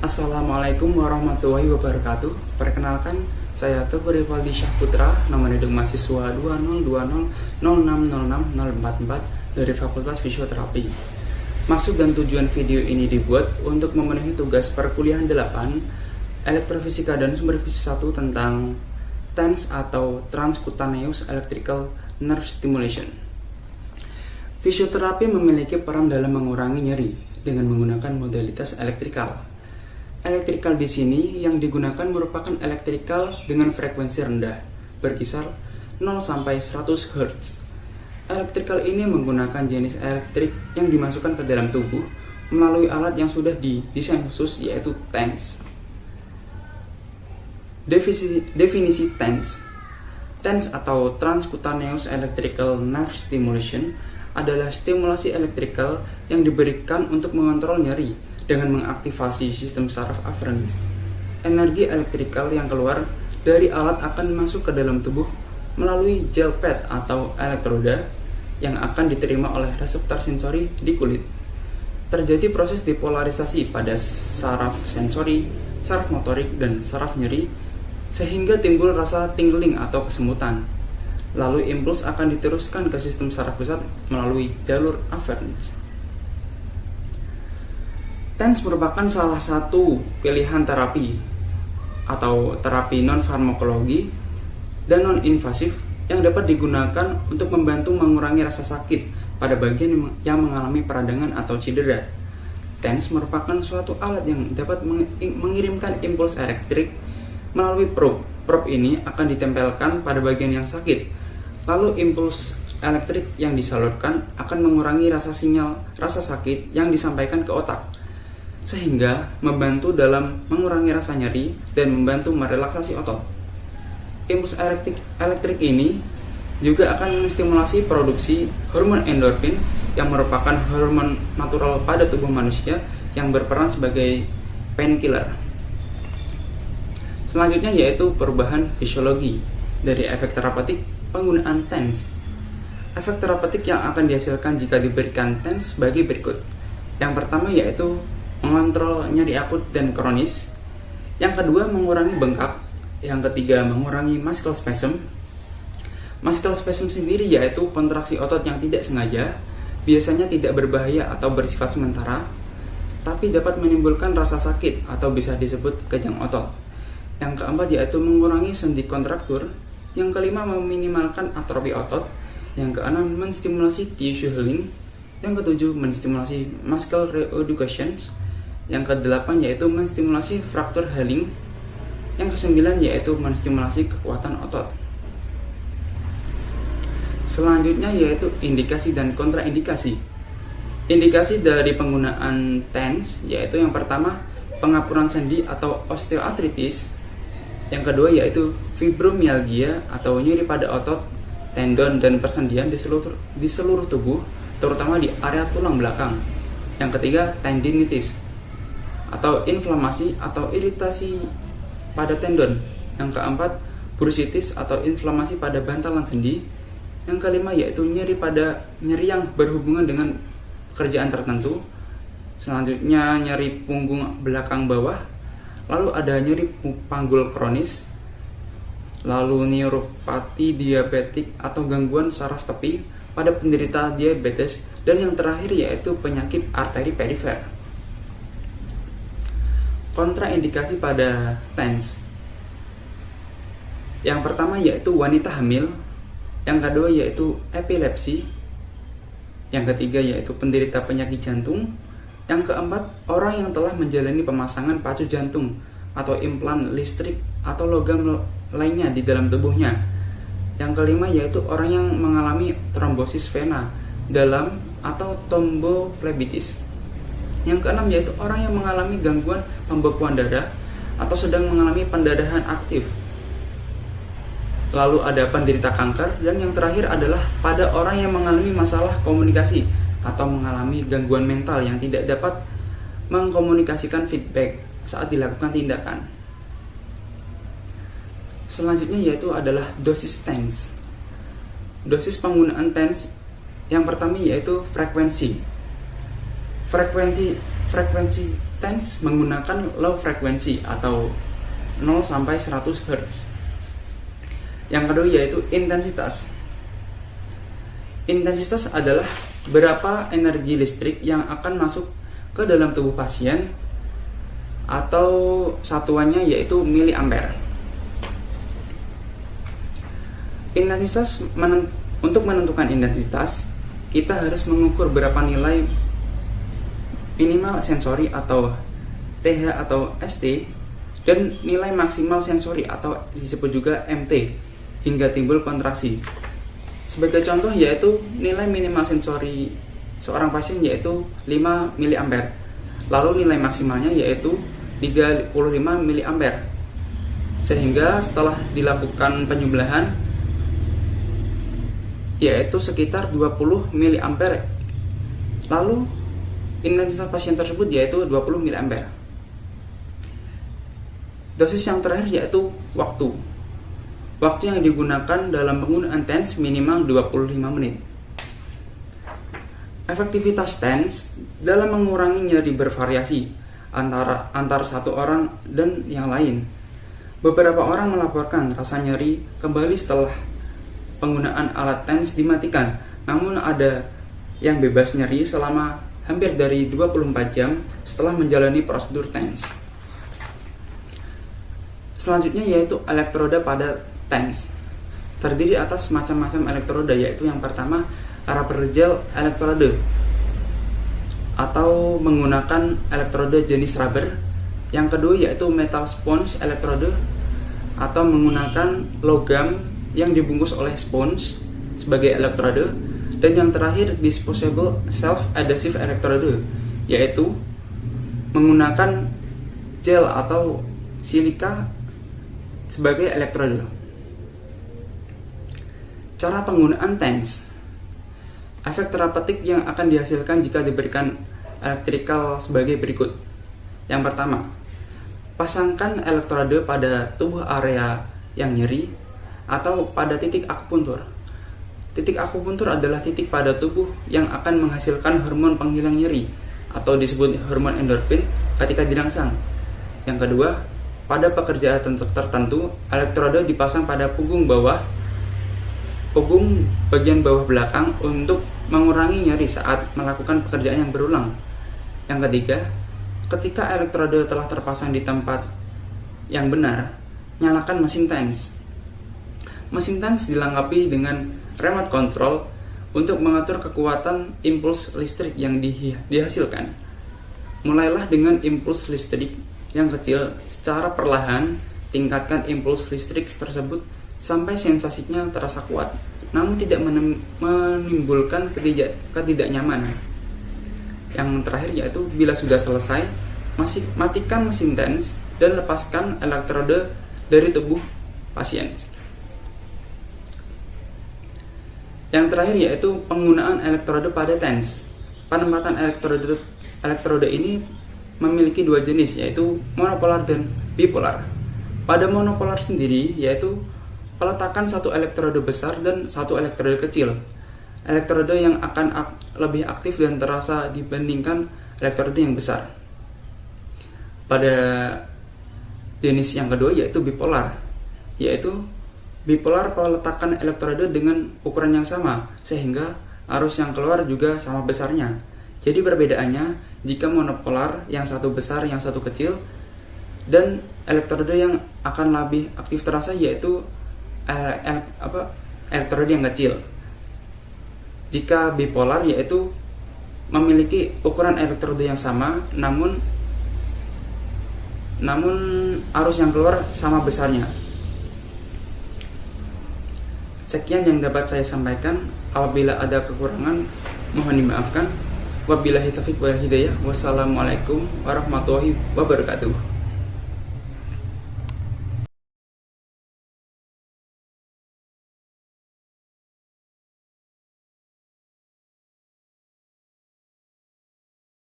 Assalamualaikum warahmatullahi wabarakatuh. Perkenalkan, saya Teguh Rivaldi Syahputra, nomor induk mahasiswa 202006060044 dari Fakultas Fisioterapi. Maksud dan tujuan video ini dibuat untuk memenuhi tugas perkuliahan 8 Elektrofisika dan Sumber Fisika 1 tentang TENS atau Transcutaneous Electrical Nerve Stimulation. Fisioterapi memiliki peran dalam mengurangi nyeri dengan menggunakan modalitas elektrikal. Elektrikal di sini yang digunakan merupakan elektrikal dengan frekuensi rendah, berkisar 0 sampai 100 Hz. Elektrikal ini menggunakan jenis elektrik yang dimasukkan ke dalam tubuh melalui alat yang sudah didesain khusus, yaitu TENS. Definisi TENS. TENS atau Transcutaneous Electrical Nerve Stimulation adalah stimulasi elektrikal yang diberikan untuk mengontrol nyeri dengan mengaktifasi sistem saraf aferens. Energi elektrikal yang keluar dari alat akan masuk ke dalam tubuh melalui gel pad atau elektroda yang akan diterima oleh reseptor sensori di kulit. Terjadi proses depolarisasi pada saraf sensori, saraf motorik, dan saraf nyeri sehingga timbul rasa tingling atau kesemutan. Lalu impuls akan diteruskan ke sistem saraf pusat melalui jalur aferens. TENS merupakan salah satu pilihan terapi atau terapi non-farmakologi dan non-invasif yang dapat digunakan untuk membantu mengurangi rasa sakit pada bagian yang mengalami peradangan atau cedera. TENS merupakan suatu alat yang dapat mengirimkan impuls elektrik melalui probe. Probe ini akan ditempelkan pada bagian yang sakit. Lalu impuls elektrik yang disalurkan akan mengurangi rasa sakit yang disampaikan ke otak, sehingga membantu dalam mengurangi rasa nyeri dan membantu merelaksasi otot. Impuls elektrik ini juga akan menstimulasi produksi hormon endorfin yang merupakan hormon natural pada tubuh manusia yang berperan sebagai painkiller. Selanjutnya yaitu perubahan fisiologi dari efek terapeutik penggunaan TENS. Efek terapeutik yang akan dihasilkan jika diberikan TENS bagi berikut. Yang pertama yaitu mengontrol nyeri akut dan kronis. Yang kedua, mengurangi bengkak. Yang ketiga, mengurangi muscle spasm. Muscle spasm sendiri yaitu kontraksi otot yang tidak sengaja, biasanya tidak berbahaya atau bersifat sementara, tapi dapat menimbulkan rasa sakit atau bisa disebut kejang otot. Yang keempat yaitu mengurangi sendi kontraktur. Yang kelima, meminimalkan atrofi otot. Yang keenam, menstimulasi tissue healing. Yang ketujuh, menstimulasi muscle reeducation. Yang kedelapan yaitu menstimulasi fracture healing. Yang kesembilan yaitu menstimulasi kekuatan otot. Selanjutnya yaitu indikasi dan kontraindikasi. Indikasi dari penggunaan TENS yaitu yang pertama, pengapuran sendi atau osteoartritis. Yang kedua yaitu fibromyalgia atau nyeri pada otot, tendon, dan persendian di seluruh tubuh, terutama di area tulang belakang. Yang ketiga, tendinitis atau inflamasi atau iritasi pada tendon. Yang keempat, bursitis atau inflamasi pada bantalan sendi. Yang kelima yaitu nyeri yang berhubungan dengan pekerjaan tertentu. Selanjutnya nyeri punggung belakang bawah. Lalu ada nyeri panggul kronis. Lalu neuropati diabetik atau gangguan saraf tepi pada penderita diabetes. Dan yang terakhir yaitu penyakit arteri perifer. Kontraindikasi pada TENS. Yang pertama yaitu wanita hamil. Yang kedua yaitu epilepsi. Yang ketiga yaitu penderita penyakit jantung. Yang keempat, orang yang telah menjalani pemasangan pacu jantung atau implan listrik atau logam lainnya di dalam tubuhnya. Yang kelima yaitu orang yang mengalami trombosis vena dalam atau tromboflebitis. Yang keenam yaitu orang yang mengalami gangguan pembekuan darah atau sedang mengalami pendarahan aktif. Lalu ada penderita kanker, dan yang terakhir adalah pada orang yang mengalami masalah komunikasi atau mengalami gangguan mental yang tidak dapat mengkomunikasikan feedback saat dilakukan tindakan. Selanjutnya yaitu adalah dosis TENS. Dosis penggunaan TENS yang pertama yaitu frekuensi TENS menggunakan low frequency atau 0 sampai 100 Hz. Yang kedua yaitu intensitas. Intensitas adalah berapa energi listrik yang akan masuk ke dalam tubuh pasien, atau satuannya yaitu miliampere. Intensitas untuk menentukan intensitas, kita harus mengukur berapa nilai minimal sensori atau TH atau ST dan nilai maksimal sensori atau disebut juga MT hingga timbul kontraksi. Sebagai contoh yaitu nilai minimal sensori seorang pasien yaitu 5 mA. Lalu nilai maksimalnya yaitu 35 mA. Sehingga setelah dilakukan penyembelahan yaitu sekitar 20 mA. Lalu intensitas pasien tersebut yaitu 20 mA. Dosis yang terakhir yaitu waktu. Waktu yang digunakan dalam penggunaan TENS minimal 25 menit. Efektivitas TENS dalam mengurangi nyeri bervariasi antara satu orang dan yang lain. Beberapa orang melaporkan rasa nyeri kembali setelah penggunaan alat TENS dimatikan, namun ada yang bebas nyeri selama hampir dari 24 jam setelah menjalani prosedur TENS. Selanjutnya yaitu elektroda pada TENS. Terdiri atas macam-macam elektroda, yaitu yang pertama rubber gel elektroda atau menggunakan elektroda jenis rubber. Yang kedua yaitu metal sponge elektroda atau menggunakan logam yang dibungkus oleh sponge sebagai elektroda. Dan yang terakhir disposable self adhesive elektroda, yaitu menggunakan gel atau silika sebagai elektroda. Cara penggunaan TENS. Efek terapeutik yang akan dihasilkan jika diberikan elektrikal sebagai berikut. Yang pertama, pasangkan elektroda pada tubuh area yang nyeri atau pada titik akupuntur. Titik akupuntur adalah titik pada tubuh yang akan menghasilkan hormon penghilang nyeri atau disebut hormon endorfin ketika dirangsang. Yang kedua, pada pekerjaan tertentu, elektroda dipasang pada punggung bagian bawah belakang untuk mengurangi nyeri saat melakukan pekerjaan yang berulang. Yang ketiga, ketika elektroda telah terpasang di tempat yang benar, nyalakan mesin TENS. Mesin TENS dilengkapi dengan remote control untuk mengatur kekuatan impuls listrik yang dihasilkan. Mulailah dengan impuls listrik yang kecil, secara perlahan tingkatkan impuls listrik tersebut sampai sensasinya terasa kuat, namun tidak menimbulkan ketidaknyamanan. Yang terakhir yaitu bila sudah selesai, matikan mesin TENS dan lepaskan elektroda dari tubuh pasien. Yang terakhir yaitu penggunaan elektroda pada TENS. Penempatan elektroda ini memiliki dua jenis, yaitu monopolar dan bipolar. Pada monopolar sendiri yaitu peletakan satu elektroda besar dan satu elektroda kecil. Elektroda yang akan lebih aktif dan terasa dibandingkan elektroda yang besar. Pada jenis yang kedua yaitu bipolar, yaitu bipolar peletakan elektroda dengan ukuran yang sama sehingga arus yang keluar juga sama besarnya. Jadi perbedaannya jika monopolar yang satu besar yang satu kecil, dan elektroda yang akan lebih aktif terasa yaitu elektroda yang kecil. Jika bipolar yaitu memiliki ukuran elektroda yang sama namun arus yang keluar sama besarnya. Sekian yang dapat saya sampaikan. Apabila ada kekurangan mohon dimaafkan. Wabillahi taufiq wal hidayah. Wassalamualaikum warahmatullahi wabarakatuh.